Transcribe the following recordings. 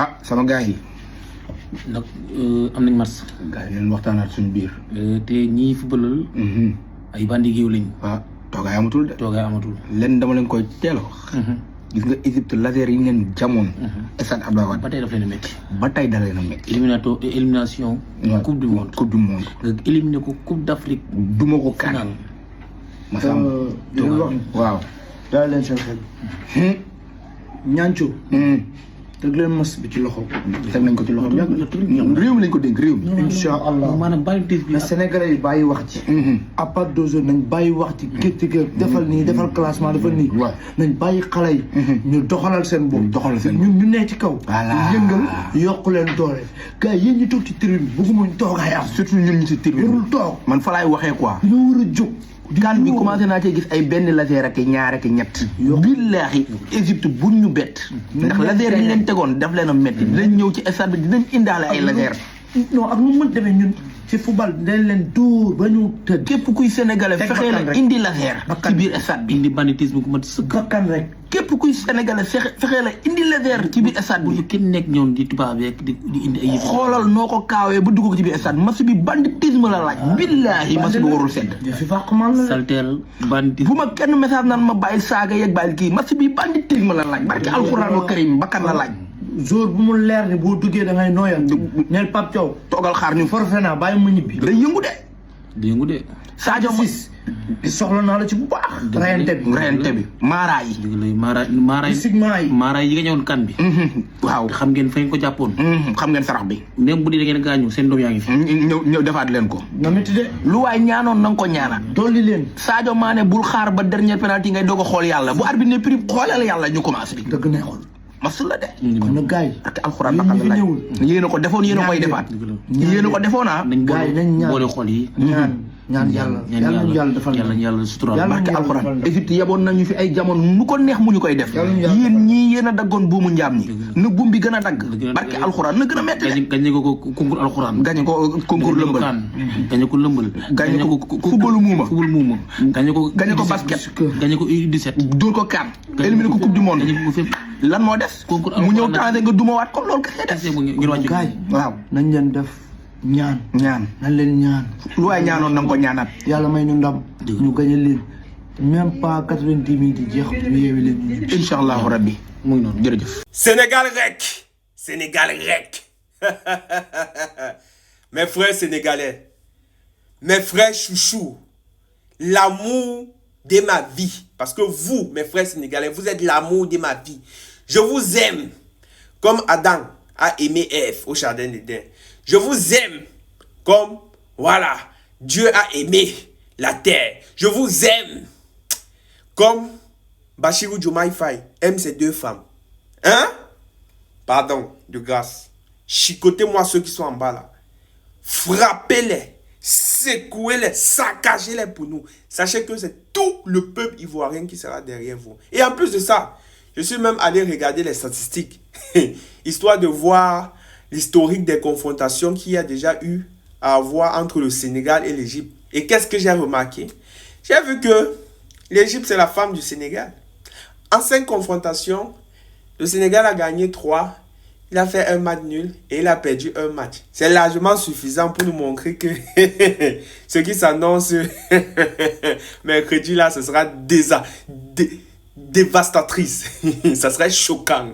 ah sama gars yi. nag am nañ match. gars yi leen waxtaanaat suñu biir. te ñii footballal. ay bandi géew lañ. waaw toogaay amatul de. toogaay amatul. leen dama leen koy teel a wax. gis nga Égypte laser yi leen jamoon. stade Abdoulaye Wade ba tey daf leen a métti. ba tey da leen a métti. élimination. coupe du monde. coupe du monde. nga éliminé ko coupe d'Afrique. duma ko kan. ma sàmm waaw. daal leen seen xel. ñaancu. teg leen mas bi ci loxo. teg nañ ko ci loxo ñoom réew mi lañ ko dénk réew mi. incha allah maanaam banditisme bi. mais Sénégalais yi bàyyi wax ci. à part 2 heures nañ bàyyi wax ci kër defal nii defal classement defal nii. waaw nañ bàyyi xale yi. ñu doxalal seen bopp. doxalal seen ñun ñu ne ci kaw. voilà yëngal yokk leen doole. gars yi yéen ñu toog ci tribune bi bëgguma ñu toogaay am. surtout ñun ñu si tribune warul toog. man fa laay waxee quoi. dañoo war a jóg. kan bi commencé naa cee gis ay benn laser ak ñaar ak ñett. billaahi Égypte buñ ñu bett. ndax laser yi leen tegoon daf leen a metti dinañ ñëw ci stade bi dinañ indaale ay laser. non ak nu mu mën demee ñun ci football dañ leen dóor ba ñu tëdd. képp kuy sénégalais fexee la indi laser. ci biir stade bi indi banditisme ku mat sëkk. bakkan rek. képp kuy sénégalais fexee la indi laser ci biir stade bi. bu kenn nekk ñoom di tubaab yeeg di indi ay yëf. xoolal noo ko kaawee ba dugg ko ci biir stade match bi banditisme la laaj. billaahi match bi warul sedd. fi fàqman la salteel banditisme. bu ma kenn message naan ma bàyyi saaga yeeg bàyyi kii match bi banditisme la laaj. barke alxuraanu karim bakkan la laaj. jour bu mu leer ni boo duggee da ngay nooyal. neel Pape Thiaw. toogal xaar ñu forfait naa bàyyi ma ñibbi. day yëngu de. di yëngu de. Sadio Ciss soxla naa la ci bu baax. rayante bi Mara yi. dëgg la Mara yi. sigma yi. Mara yi nga ñëwoon kan bi. waaw xam ngeen fañ ko jàppoon. xam ngeen sarax bi. même bu dee da ngeen gaañu seen doom yaa ngi fi. ñëw defaat leen ko. na métti de. lu waay ñaanoon na nga ko ñaanal. dolli leen. Sadio Mané bul xaar ba dernier penalty ngay doog a xool yàlla bu arbitre ne prix xoolal yàlla ñu commencé bi. dëgg neexul. masul la de. kon nag gars yi. ak alxuraan bakkan la laaj yéen a ko defoon yéen a koy defaat. yéen a ko defoon ah. gars yi nañ ñaan boole xol yi. ñaan yàlla defal yàlla sutural. barke alxuraan Égypte yaboon nañu fi ay jamono nu ko neex mu ñu koy def. yéen ñii yéen a daggoon buumu njaam ñi. na buum bi gën a dagg. barke alxuraan na gën a metti de. gañe ko concours alxuraan. gañe ko concours lëmbal. gañe ko lëmbal. gañe ko footballu muuma. gañe ko basket. gañe ko U17. dóor ko kaan. éliminé ko coupe du monde. lan moo des. mu ñëw tànn nga dumawaat ko loolu kese des. gaay waaw nañ leen def ñaan nañ leen ñaan. lu waay ñaanoon na nga ko ñaanaat. yàlla may ñu ndam. ñu gañe leen même pas 90 minutes di jeex ñu yeewi leen ñu. incha allahu rabbi mu ngi noonu jërëjëf. Sénégal rek mes frères sénégalais, mes frères chouchous, l'amour de ma vie, parce que vous, mes frères sénégalais, vous êtes l'amour de ma vie. Je vous aime comme Adam a aimé Ève au jardin d'Éden. Je vous aime comme, voilà, Dieu a aimé la terre. Je vous aime comme Bachirou Diomaye Faye aime ses 2 femmes. Hein? Pardon, de grâce. Chicotez-moi ceux qui sont en bas là. Frappez-les, secouez-les, saccagez-les pour nous. Sachez que c'est tout le peuple ivoirien qui sera derrière vous. Et en plus de ça, je suis même allé regarder les statistiques, histoire de voir l'historique des confrontations qu'il y a déjà eu à avoir entre le Sénégal et l'Égypte. Et qu'est-ce que j'ai remarqué? J'ai vu que l'Égypte, c'est la femme du Sénégal. En 5 confrontations, le Sénégal a gagné 3. Il a fait un match nul et il a perdu un match. C'est largement suffisant pour nous montrer que ce qui s'annonce mercredi là, ce sera dévastatrice. Ça serait choquant.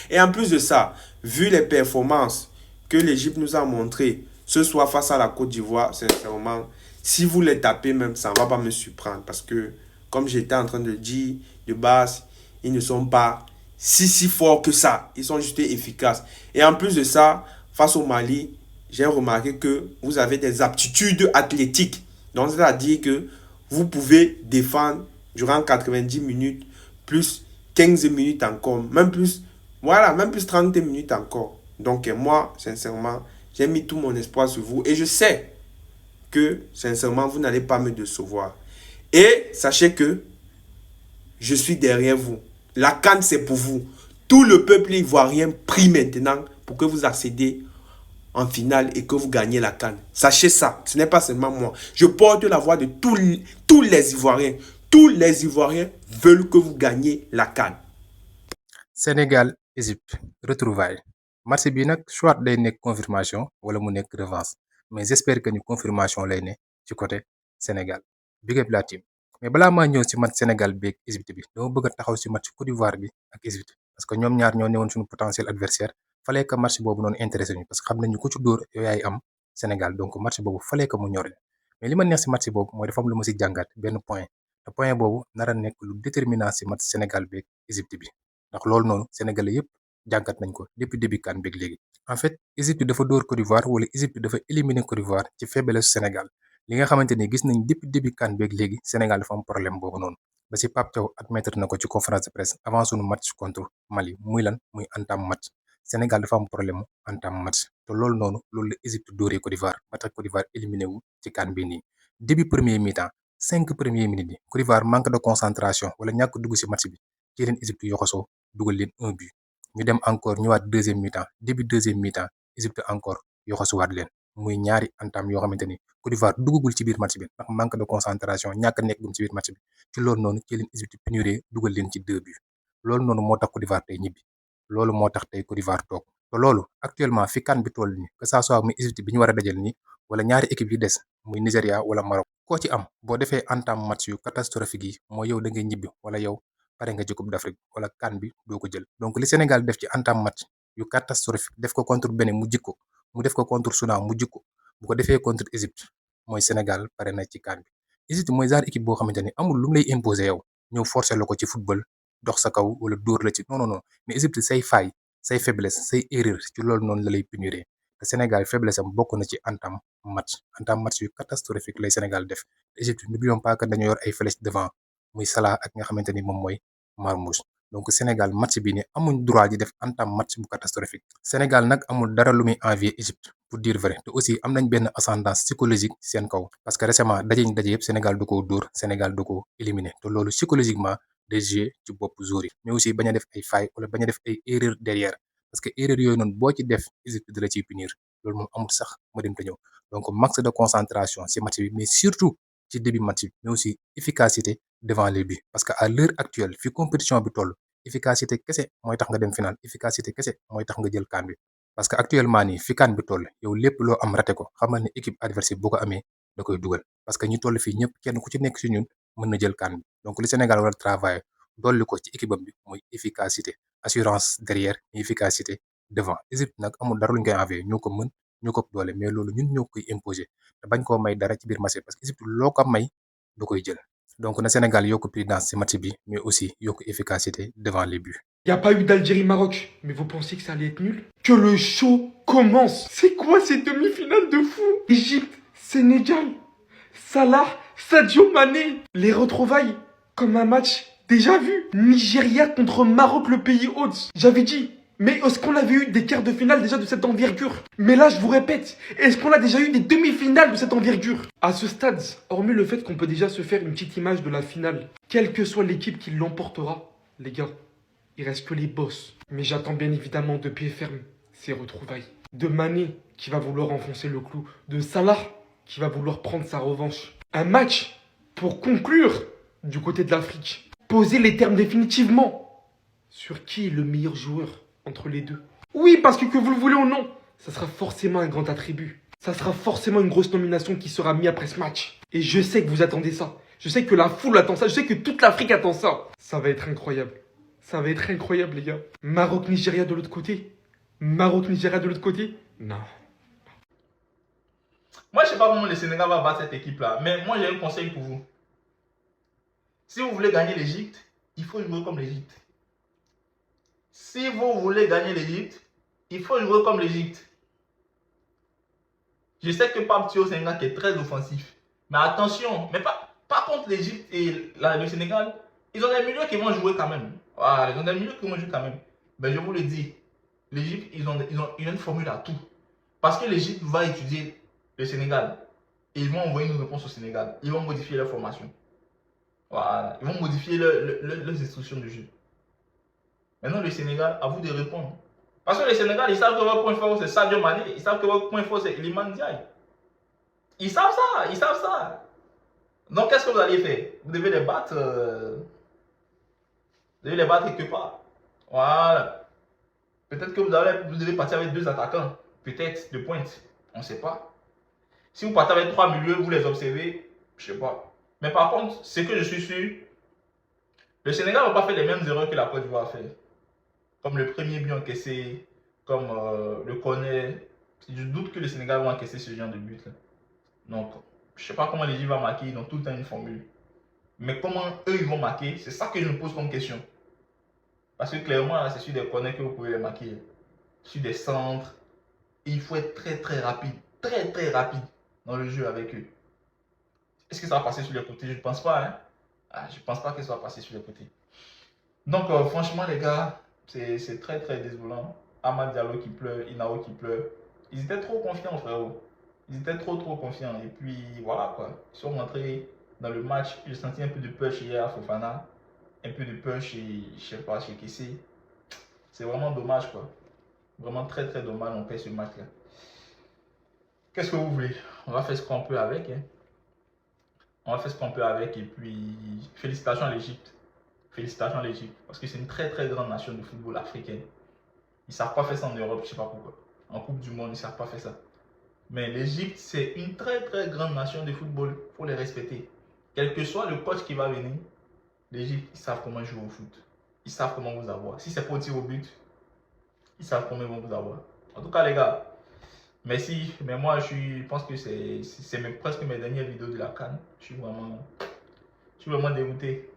Et en plus de ça, vu les performances que l'Égypte nous a montrées ce soir face à la Côte d'Ivoire, sincèrement, si vous les tapez même, ça ne va pas me surprendre. Parce que, comme j'étais en train de dire, de base, ils ne sont pas si forts que ça. Ils sont juste efficaces. Et en plus de ça, face au Mali, j'ai remarqué que vous avez des aptitudes athlétiques. Donc, c'est-à-dire que vous pouvez défendre durant 90 minutes, plus 15 minutes encore, même plus, voilà, même plus 30 minutes encore. Donc, moi, sincèrement, j'ai mis tout mon espoir sur vous. Et je sais que, sincèrement, vous n'allez pas me décevoir. Et sachez que je suis derrière vous. La CAN, c'est pour vous. Tout le peuple ivoirien prie maintenant pour que vous accédez en finale et que vous gagnez la CAN. Sachez ça, ce n'est pas seulement moi. Je porte la voix de tous les Ivoiriens. Tous les Ivoiriens veulent que vous gagnez la CAN. Sénégal Égypte retrouvailles match bi nag soit day nekk confirmation wala mu nekk revanche mais j'espère que ni confirmation lay ne ci côté Sénégal big up la team mais balaa maa ñëw ci match Sénégal bi ak Égypte bi dama bëgg a taxaw ci match Côte d'Ivoire bi ak Égypte parce que ñoom ñaar ñoo newoon suñu potentiel adversaire fallait que match boobu noonu intéressé ñu parce que xam nañu ku ci dóor yow yaay am Sénégal donc match boobu fallait que mu ñor leen mais li ma neex ci match boobu mooy dafa am lu ma ci jàngat benn point te point boobu nar a nekk lu déterminant ci match Sénégal bi ak Égypte bi ndax loolu noonu Sénégalais yépp jàngat nañ ko depuis début CAN bi léegi en fait Égypte dafa dóor Côte d'Ivoire wala Égypte dafa éliminer Côte d'Ivoire ci faiblesse Sénégal li nga xamante ni gis nañ depuis début CAN bi léegi Sénégal dafa am problème boobu noonu ba ci Pape Thiaw admettre na ko ci conférence de presse avant sunu match contre Mali muy lan muy entame match Sénégal dafa am problème mu entame match te loolu noonu loolu la Égypte dóoree Côte d'Ivoire ba tax Côte d'Ivoire éliminé wu ci CAN bi nii début premier mi-temps 5 premières minutes yi Côte d'Ivoire manque de concentration wala ñàkk dugg ci match bi ci leen Égypte yoxosoo dugal leen 1 but ñu dem encore ñëwaat deuxième mi-temps début deuxième mi-temps Égypte encore yoxosuwaat leen muy ñaari entame yoo xamante ni Côte d'Ivoire duggagul ci biir match bi ndax manque de concentration ñàkk a nekk gum ci biir match bi ci loolu noonu ci leen Égypte puniré dugal leen ci 2 buts loolu noonu moo tax Côte d'Ivoire tey ñibbi loolu moo tax tey Côte d'Ivoire toog te loolu actuellement fi CAN bi toll nii que ça soit muy Égypte bi ñu war a dajal nii wala ñaari équipe yi des muy Nigéria wala Maroc koo ci am boo defee entame match yu catastrophique yi mooy yow da ngay ñibbi wala yow pare nga ci Coupe d'Afrique wala CAN bi doo ko jël donc li Sénégal def ci entame match yu catastrophique def ko contre Bénin mu jikko mu def ko contre Soudan mu jikko bu ko defee contre Égypte mooy Sénégal pare na ci CAN bi Égypte mooy genre équipe boo xamante ni amul lu mu lay imposer yow ñëw forcer la ko ci football dox sa kaw wala dóor la ci non non non mais Égypte say faille say faiblesse say erreur ci loolu noonu la lay puniré te Sénégal faiblesse am bokk na ci entame match yu catastrophique lay Sénégal def Égypte n'oublions pas que dañoo yor ay flèches devant muy Salah ak nga xamante ni moom mooy Marmoush donc Sénégal match bi ni amuñ droit di def entame match bu catastrophique Sénégal nag amul dara lu muy envier Égypte pour dire vrai te aussi am nañ benn ascendance psychologique seen kaw parce que récemment daje yëpp Sénégal du ko dóor Sénégal du ko éliminer te loolu psychologiquement day jouer ci bopp joueur yi mais aussi bañ a def ay failles wala bañ a def ay erreurs derrière parce que erreur yooyu noonu boo ci def Égypte da la ciy punir loolu moom amul sax ma dem te ñëw donc max de concentration ci match bi mais surtout ci début match bi mais aussi efficacité devant les buts parce que à l'heure actuelle fi compétition bi toll efficacité kese mooy tax nga dem final efficacité kese mooy tax nga jël CAN bi parce que actuellement nii fi CAN bi toll yow lépp loo am raté ko xamal ne équipe adversaire boo ko amee da koy dugal parce que ñi toll fii ñëpp kenn ku ci nekk ci ñun mën na jël CAN bi donc li Sénégal war a travailler dolli ko ci équipe am bi mooy efficacité assurance derrière mais efficacité devant Égypte nag amul dara luñ koy envier ñoo ko mën ñoo ko doole mais loolu ñun ñoo koy imposer te bañ koo may dara ci biir match parce que Égypte loo ko may da koy jël donc na Sénégal yokk prudence ci match bi mais aussi yokk efficacité devant les buts. Il n'y a pas eu d'Algérie-Maroc. Mais vous pensiez que ça allait être nul? Que le show commence. C'est quoi ces demi-finales de fou? Égypte, Sénégal, Salah, Sadio Mané. Les retrouvailles, comme un match déjà vu. Nigeria contre Maroc, le pays hôte. J'avais dit, mais est-ce qu'on avait eu des quarts de finale déjà de cette envergure? Mais là, je vous répète, est-ce qu'on a déjà eu des demi-finales de cette envergure? À ce stade, hormis le fait qu'on peut déjà se faire une petite image de la finale, quelle que soit l'équipe qui l'emportera, les gars, il reste que les boss. Mais j'attends bien évidemment de pied ferme ces retrouvailles. De Mané qui va vouloir enfoncer le clou. De Salah qui va vouloir prendre sa revanche. Un match pour conclure du côté de l'Afrique. Poser les termes définitivement sur qui est le meilleur joueur entre les deux. Oui, parce que vous le voulez ou non, ça sera forcément un grand attribut. Ça sera forcément une grosse nomination qui sera mise après ce match. Et je sais que vous attendez ça. Je sais que la foule attend ça. Je sais que toute l'Afrique attend ça. Ça va être incroyable. Ça va être incroyable, les gars. Maroc-Nigeria de l'autre côté. Maroc-Nigeria de l'autre côté. Non. Moi, je sais pas comment le Sénégal va battre cette équipe-là. Mais moi, j'ai un conseil pour vous. Si vous voulez gagner l'Égypte, il faut jouer comme l'Égypte. Si vous voulez gagner l'Égypte, il faut jouer comme l'Égypte. Je sais que Pape Thiaw, c'est un gars qui est très offensif. Mais attention, mais pas contre l'Égypte et le Sénégal. Ils ont des milieux qui vont jouer quand même. Voilà, ils ont des milieux qui vont jouer quand même. Mais je vous le dis, l'Égypte, ils ont une formule à tout. Parce que l'Égypte va étudier le Sénégal. Et ils vont envoyer une réponse au Sénégal. Ils vont modifier leur formation. Voilà, ils vont modifier leurs instructions de jeu. Maintenant, le Sénégal, à vous de répondre. Parce que le Sénégal, ils savent que votre point fort, c'est Sadio Mané. Ils savent que votre point fort, c'est Iliman Ndiaye. Ils savent ça, ils savent ça. Donc, qu'est-ce que vous allez faire? Vous devez les battre. Vous devez les battre quelque part. Voilà. Peut-être que vous devez partir avec 2 attaquants, peut-être de pointe, on ne sait pas. Si vous partez avec 3 milieux, vous les observez, je ne sais pas. Mais par contre, ce que je suis sûr, le Sénégal ne va pas faire les mêmes erreurs que la Côte d'Ivoire a fait. Comme le premier but encaissé, comme le corner. Je doute que le Sénégal va encaisser ce genre de but là. Donc, je ne sais pas comment l'Égypte va marquer, ils ont tout le temps une formule. Mais comment eux ils vont marquer, c'est ça que je me pose comme question. Parce que clairement, c'est sur des corners que vous pouvez les marquer. Sur des centres. Et il faut être très rapide. Très rapide dans le jeu avec eux. Est-ce que ça va passer sur les côtés? Je ne pense pas. Hein? Je ne pense pas que ça va passer sur les côtés. Donc, franchement, les gars, c'est très désolant. Amad Diallo qui pleure, Inao qui pleure. Ils étaient trop confiants, frérot. Ils étaient trop confiants. Et puis, voilà quoi. Ils sont rentrés dans le match. J'ai senti un peu de punch hier à Fofana. Un peu de punch chez, je sais pas, chez Kessé. C'est vraiment dommage quoi. Vraiment très dommage, on perd ce match là. Qu'est-ce que vous voulez? On va faire ce qu'on peut avec. Hein. On va faire ce qu'on peut avec. Et puis, félicitations à l'Égypte. Félicitations à l'Égypte. Parce que c'est une très grande nation de football africaine. Ils ne savent pas faire ça en Europe, je ne sais pas pourquoi. En Coupe du Monde, ils ne savent pas faire ça. Mais l'Égypte, c'est une très grande nation de football. Il faut les respecter. Quel que soit le coach qui va venir, l'Égypte, ils savent comment jouer au foot. Ils savent comment vous avoir. Si c'est pour tirer au but, ils savent comment ils vont vous avoir. En tout cas, les gars, merci. Mais moi, je pense que c'est presque mes dernières vidéos de la CAN. Je suis vraiment dégoûté.